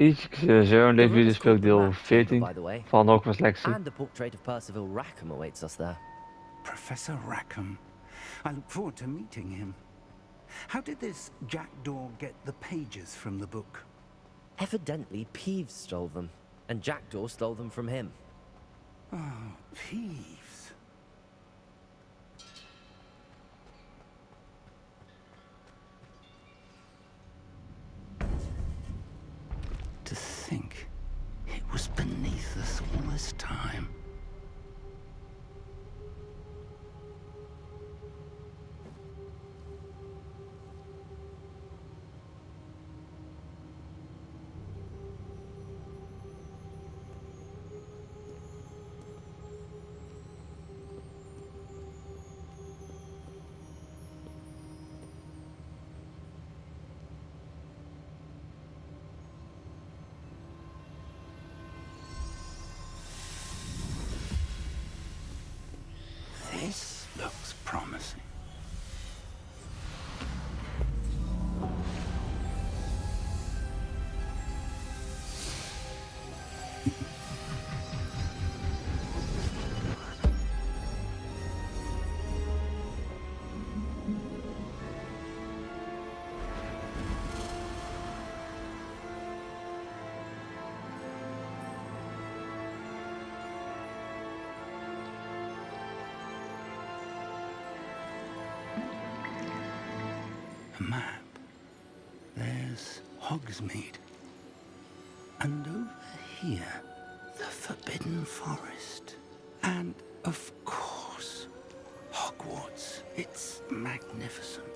Each seizoen The leest room wie is dus speelt called the deel Map Chamber, 14 by the way. van Hogwarts Legacy. And a portrait of Percival Rackham awaits us there. Professor Rackham. I look forward to meeting him. How did this jackdaw get the pages from the book? Evidently, Peeves stole them, and Jackdaw stole them from him. Oh, Peeves. To think it was beneath us all this time. This looks promising. A map. There's Hogsmeade. And over here, the Forbidden Forest. And, of course, Hogwarts. It's magnificent.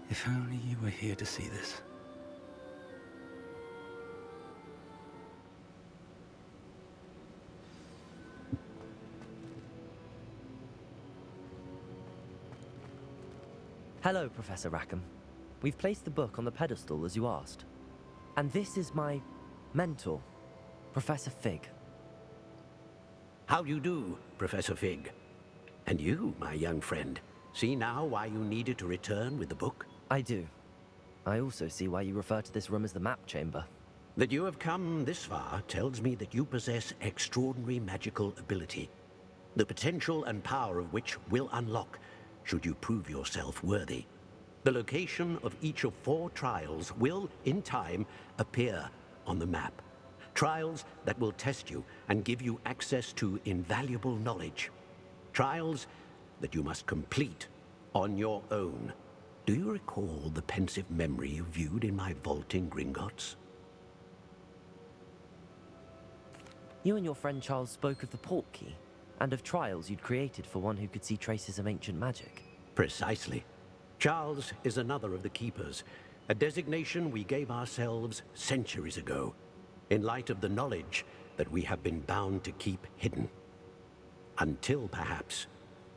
If only you were here to see this. Hello, Professor Rackham. We've placed the book on the pedestal as you asked. And this is my mentor, Professor Fig. How do you do, Professor Fig? And you, my young friend, see now why you needed to return with the book? I do. I also see why you refer to this room as the Map Chamber. That you have come this far tells me that you possess extraordinary magical ability, the potential and power of which will unlock should you prove yourself worthy. The location of each of 4 trials will, in time, appear on the map. Trials that will test you and give you access to invaluable knowledge. Trials that you must complete on your own. Do you recall the pensive memory you viewed in my vault in Gringotts? You and your friend Charles spoke of the port key, and of trials you'd created for one who could see traces of ancient magic. Precisely. Charles is another of the Keepers, a designation we gave ourselves centuries ago, in light of the knowledge that we have been bound to keep hidden. Until, perhaps,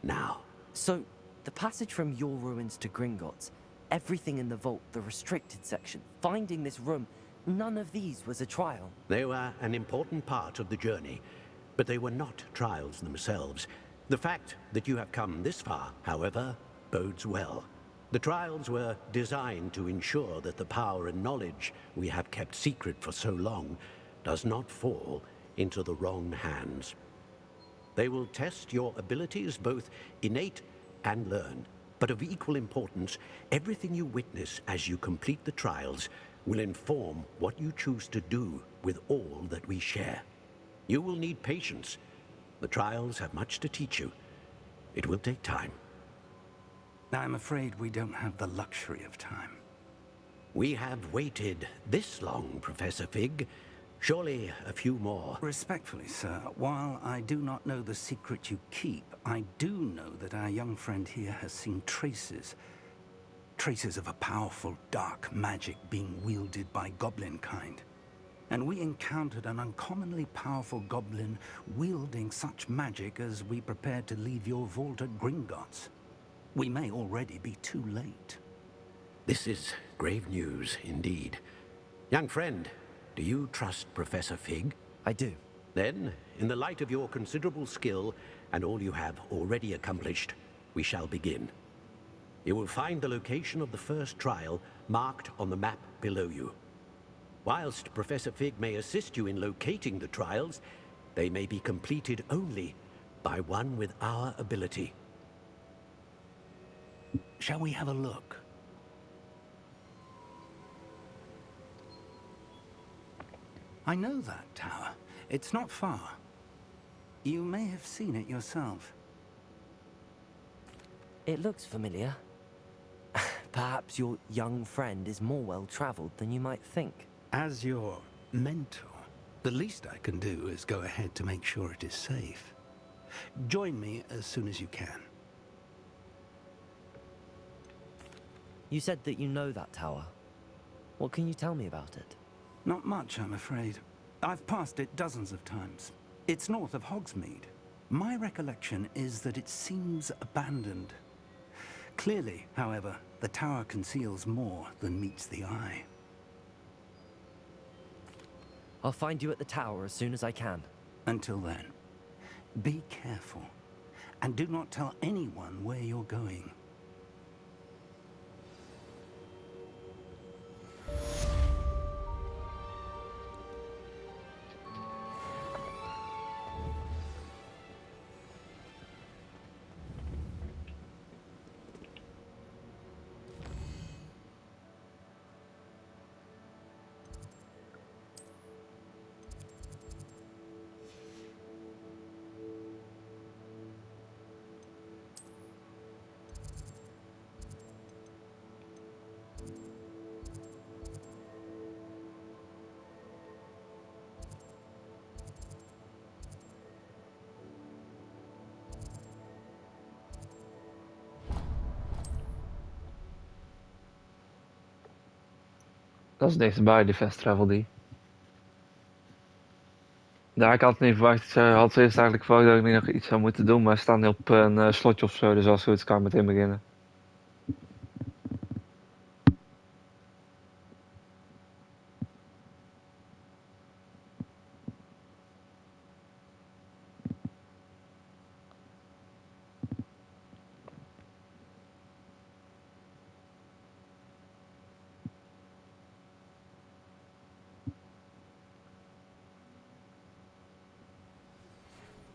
now. So, the passage from your ruins to Gringotts, everything in the vault, the restricted section, finding this room, none of these was a trial. They were an important part of the journey, but they were not trials themselves. The fact that you have come this far, however, bodes well. The trials were designed to ensure that the power and knowledge we have kept secret for so long does not fall into the wrong hands. They will test your abilities, both innate and learned. But of equal importance, everything you witness as you complete the trials will inform what you choose to do with all that we share. You will need patience. The trials have much to teach you. It will take time. I'm afraid we don't have the luxury of time. We have waited this long, Professor Fig. Surely a few more. Respectfully, sir, while I do not know the secret you keep, I do know that our young friend here has seen traces. Traces of a powerful dark magic being wielded by goblin kind. And we encountered an uncommonly powerful goblin wielding such magic as we prepared to leave your vault at Gringotts. We may already be too late. This is grave news indeed. Young friend, do you trust Professor Fig? I do. Then, in the light of your considerable skill and all you have already accomplished, we shall begin. You will find the location of the first trial marked on the map below you. Whilst Professor Fig may assist you in locating the trials, they may be completed only by one with our ability. Shall we have a look? I know that tower. It's not far. You may have seen it yourself. It looks familiar. Perhaps your young friend is more well-traveled than you might think. As your mentor, the least I can do is go ahead to make sure it is safe. Join me as soon as you can. You said that you know that tower. What can you tell me about it? Not much, I'm afraid. I've passed it dozens of times. It's north of Hogsmeade. My recollection is that it seems abandoned. Clearly, however, the tower conceals more than meets the eye. I'll find you at the tower as soon as I can. Until then, be careful, and do not tell anyone where you're going. Dat is dichtbij, de fast travel die. Ja, ik had het niet verwacht. Ik had ze eerst eigenlijk verwacht dat ik niet nog iets zou moeten doen, maar we staan op een slotje of zo, dus als zoiets kan ik meteen beginnen.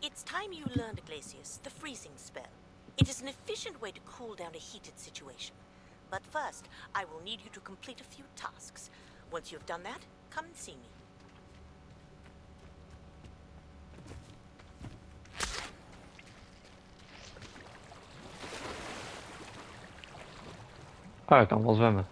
It's time you learned, Glacius, the freezing spell. It is an efficient way to cool down a heated situation. But first, I will need you to complete a few tasks. Once you've done that, come and see me. Ah, ik kan wel zwemmen.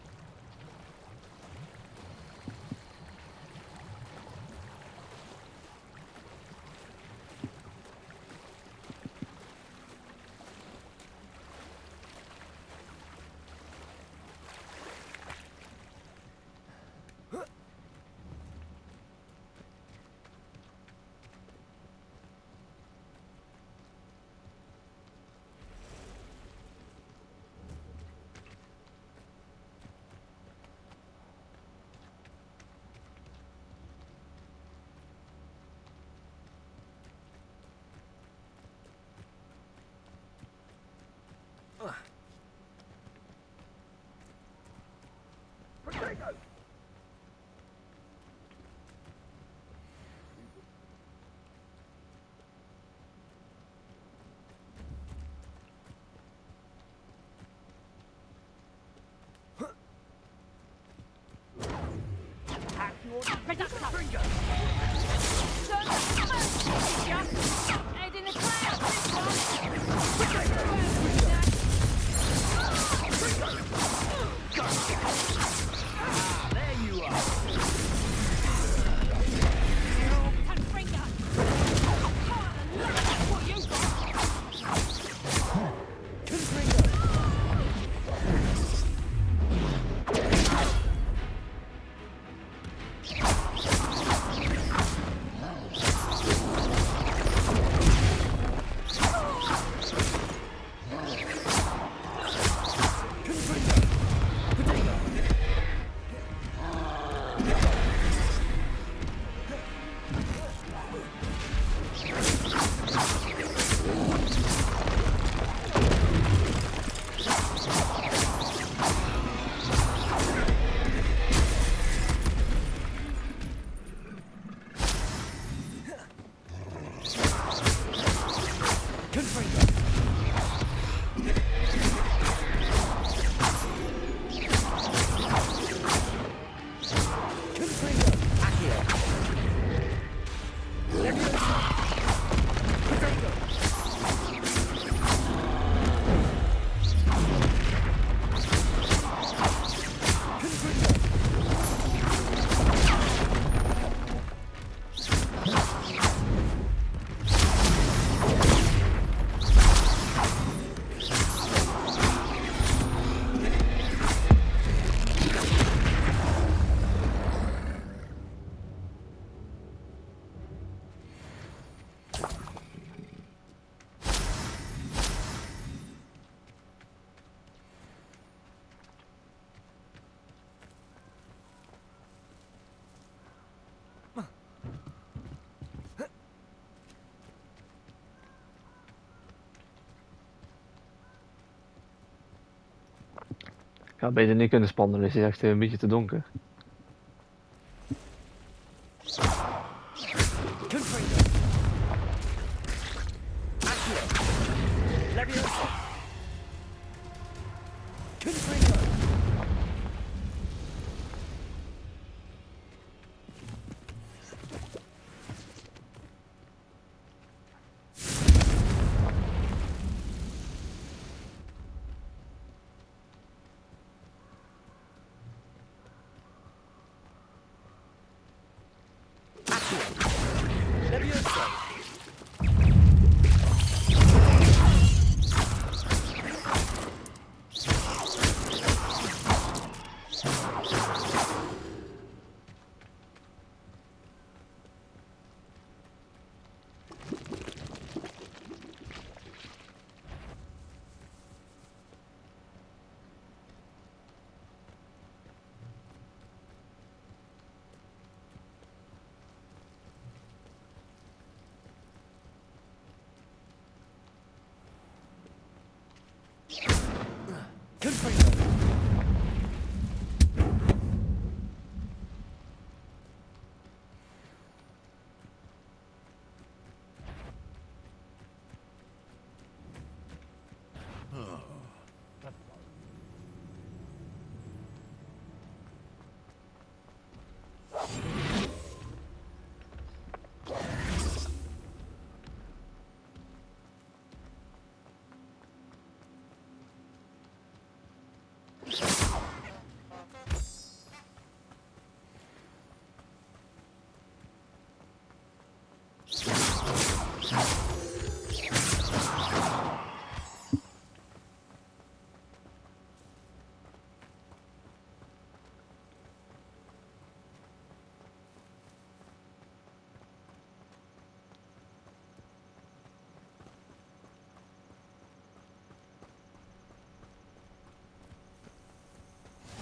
Ik had beter niet kunnen spannen, dus het is echt een beetje te donker.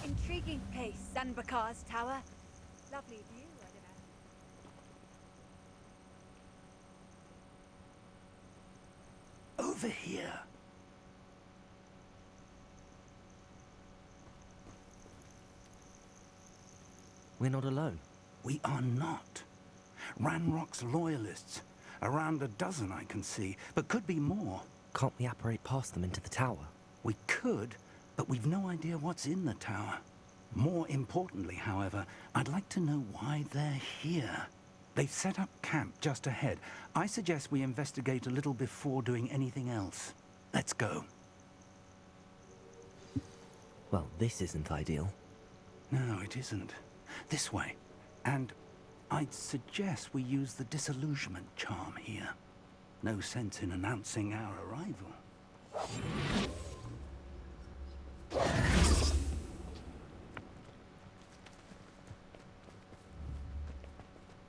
Intriguing place, Sanbakar's tower. Lovely view, I don't know. Over here. We're not alone. We are not. Ranrock's loyalists. Around a dozen I can see, but could be more. Can't we apparate past them into the tower? We could, but we've no idea what's in the tower. More importantly, however, I'd like to know why they're here. They've set up camp just ahead. I suggest we investigate a little before doing anything else. Let's go. Well, this isn't ideal. No, it isn't. This way. And I'd suggest we use the disillusionment charm here. No sense in announcing our arrival.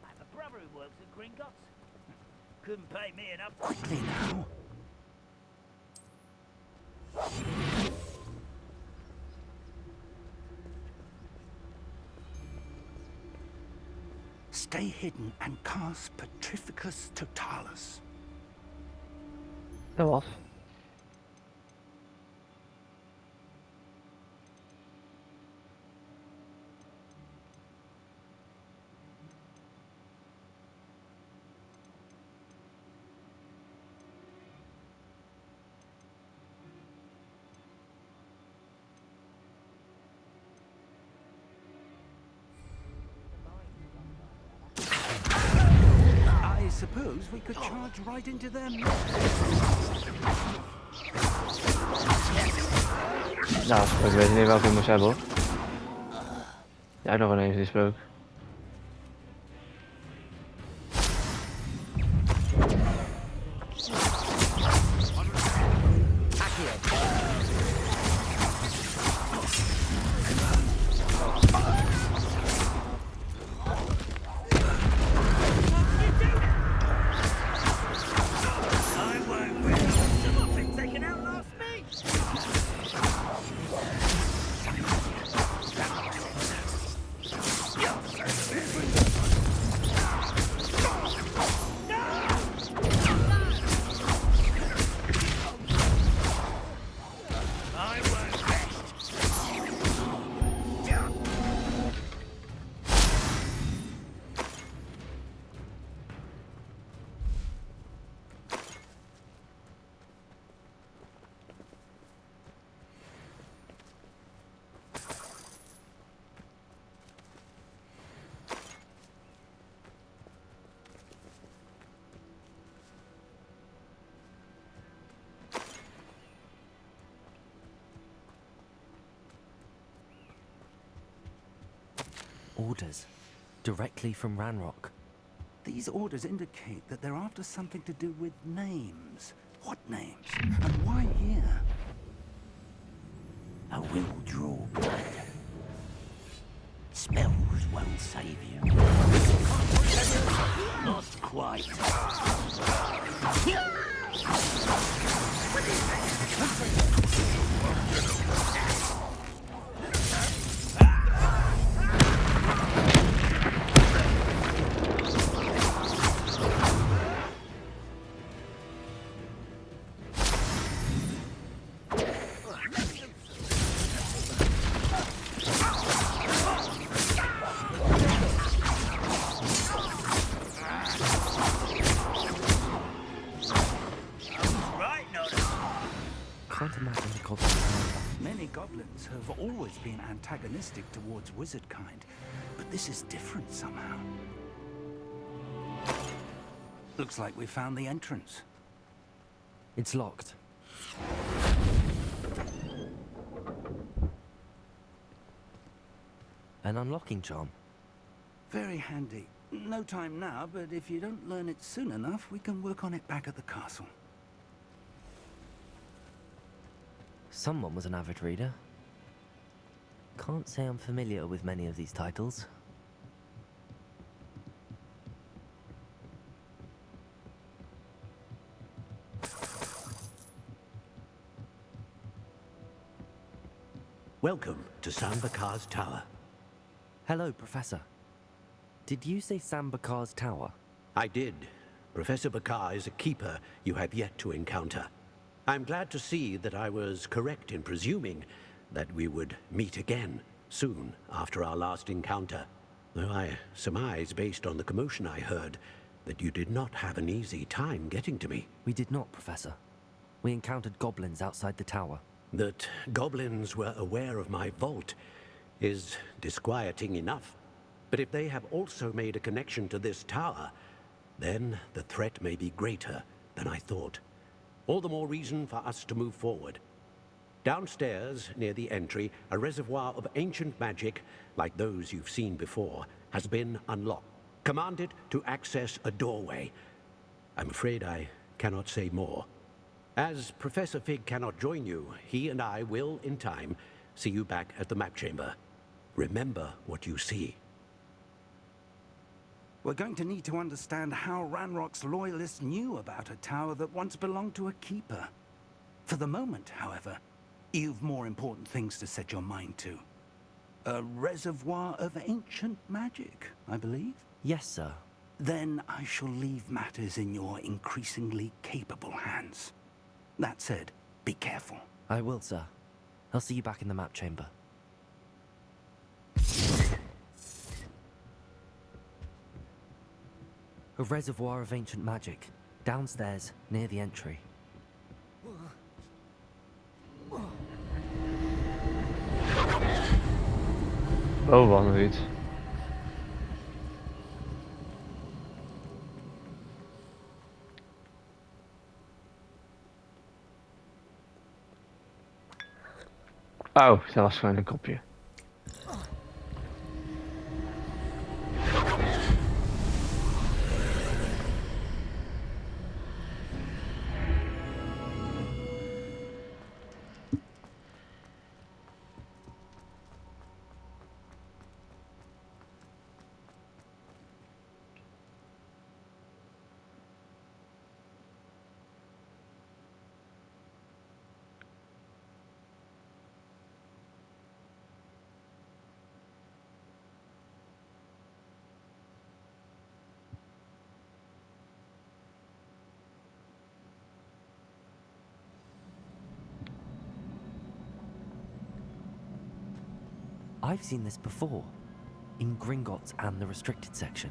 I have a brother who works at Gringotts. Couldn't pay me enough. Quickly now. Stay hidden and cast Petrificus Totalis. Dat was. suppose we could charge right into them. Nou, ik weet niet welke ik moest hebben hoor. Jij nog ineens die spook. Orders. Directly from Ranrock. These orders indicate that they're after something to do with names. What names? And why here? I will draw blood. Spells won't save you. Not quite. Can't imagine the goblins, however. Many goblins have always been antagonistic towards wizard kind, but this is different somehow. Looks like we found the entrance. It's locked. An unlocking charm. Very handy. No time now, but if you don't learn it soon enough, we can work on it back at the castle. Someone was an avid reader. Can't say I'm familiar with many of these titles. Welcome to Sambakar's Tower. Hello, Professor. Did you say Sambakar's Tower? I did. Professor Bakar is a keeper you have yet to encounter. I'm glad to see that I was correct in presuming that we would meet again soon after our last encounter. Though I surmise, based on the commotion I heard, that you did not have an easy time getting to me. We did not, Professor. We encountered goblins outside the tower. That goblins were aware of my vault is disquieting enough. But if they have also made a connection to this tower, then the threat may be greater than I thought. All the more reason for us to move forward. Downstairs, near the entry, a reservoir of ancient magic, like those you've seen before, has been unlocked. Commanded to access a doorway. I'm afraid I cannot say more. As Professor Fig cannot join you, he and I will, in time, see you back at the map chamber. Remember what you see. We're going to need to understand how Ranrock's loyalists knew about a tower that once belonged to a keeper. For the moment, however, you've more important things to set your mind to. A reservoir of ancient magic, I believe? Yes, sir. Then I shall leave matters in your increasingly capable hands. That said, be careful. I will, sir. I'll see you back in the map chamber. A reservoir of ancient magic, downstairs, near the entry. Oh, wat nog iets. Oh, dat was gewoon een kopje. I've seen this before, in Gringotts and the restricted section.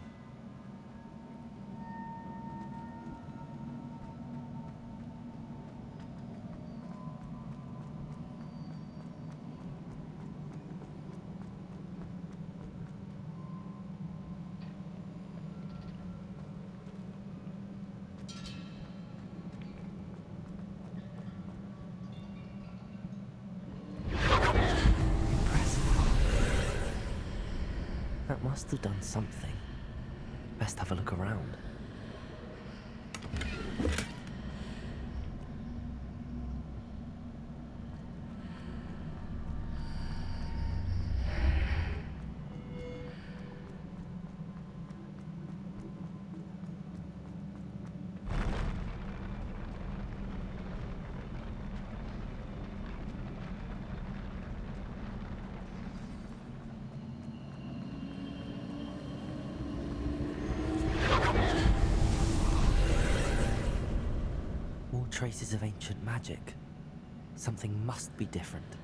That must have done something. Best have a look around. More traces of ancient magic. Something must be different.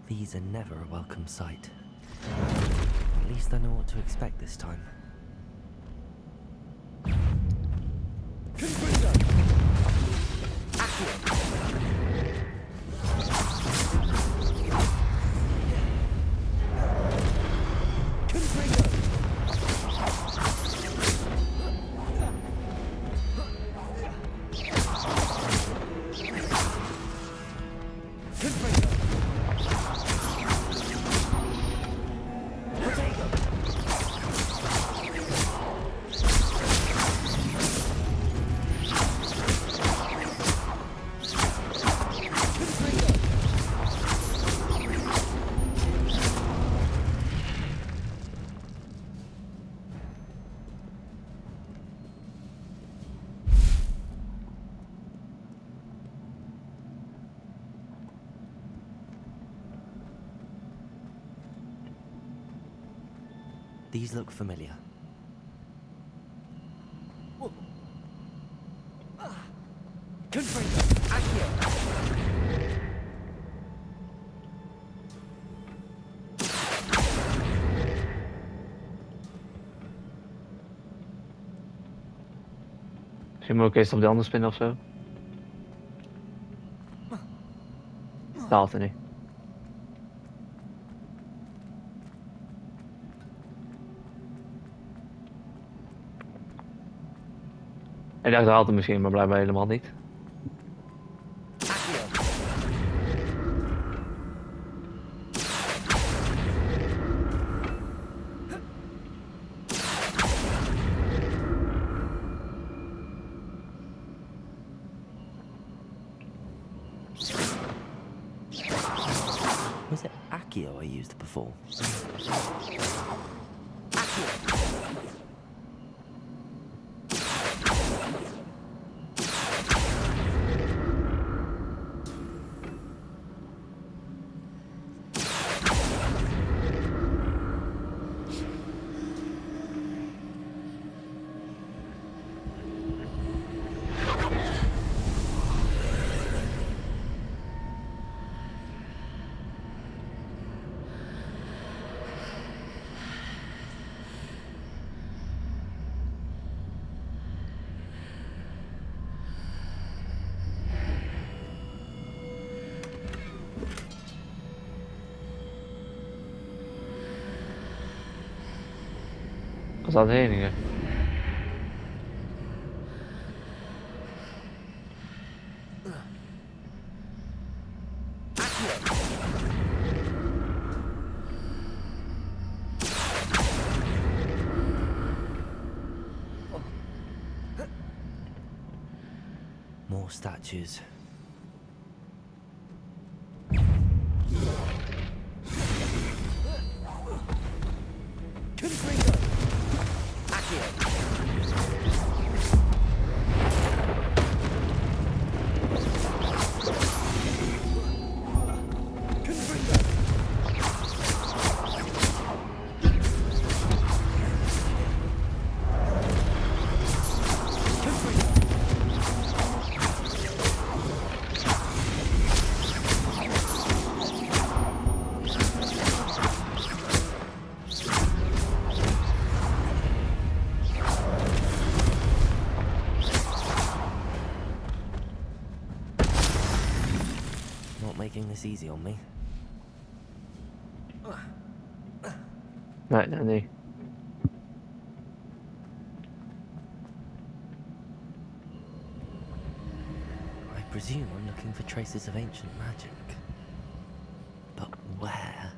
These are never a welcome sight. At least I know what to expect this time. These look familiar. Misschien moet ik eerst op de andere spinnen of zo. Daalt er niet. Ik dacht, dat haalt het misschien, maar blijkbaar helemaal niet. Was it Accio I used before? Was dat de enige? More statues. Making this easy on me. Nee. I presume I'm looking for traces of ancient magic. But where?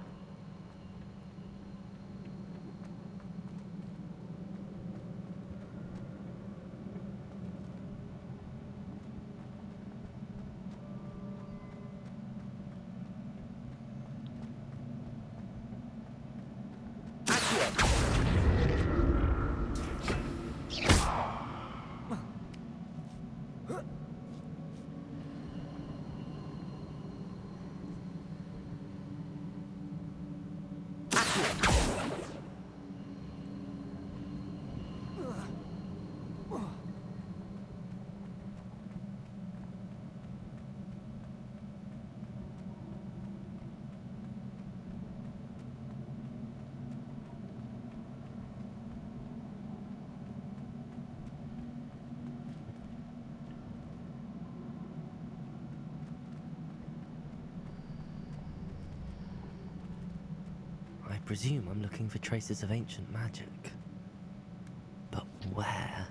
I presume I'm looking for traces of ancient magic. But where?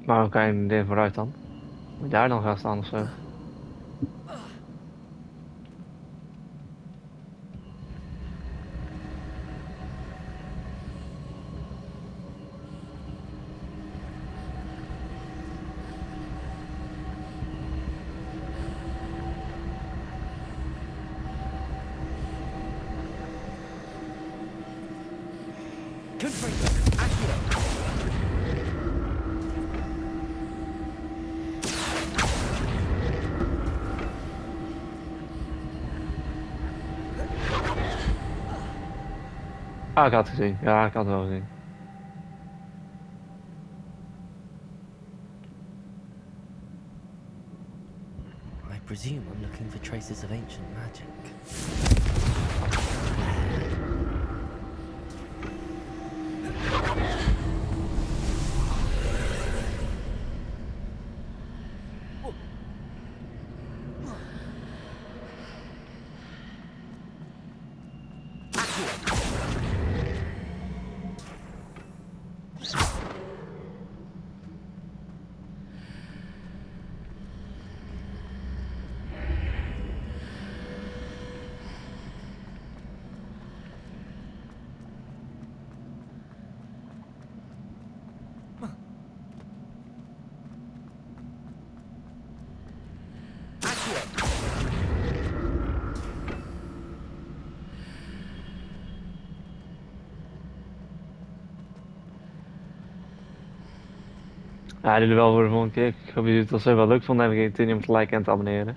Waarom kan je niet meer vooruit dan? Moet je daar dan gaan staan of zo? Ah, ik had het gezien. Ja, ik had het wel gezien. I presume I'm looking for traces of ancient magic. Ja, dit is wel voor de volgende keer. Ik hoop dat jullie het wel zo wel leuk vonden. En vergeet niet om te liken en te abonneren.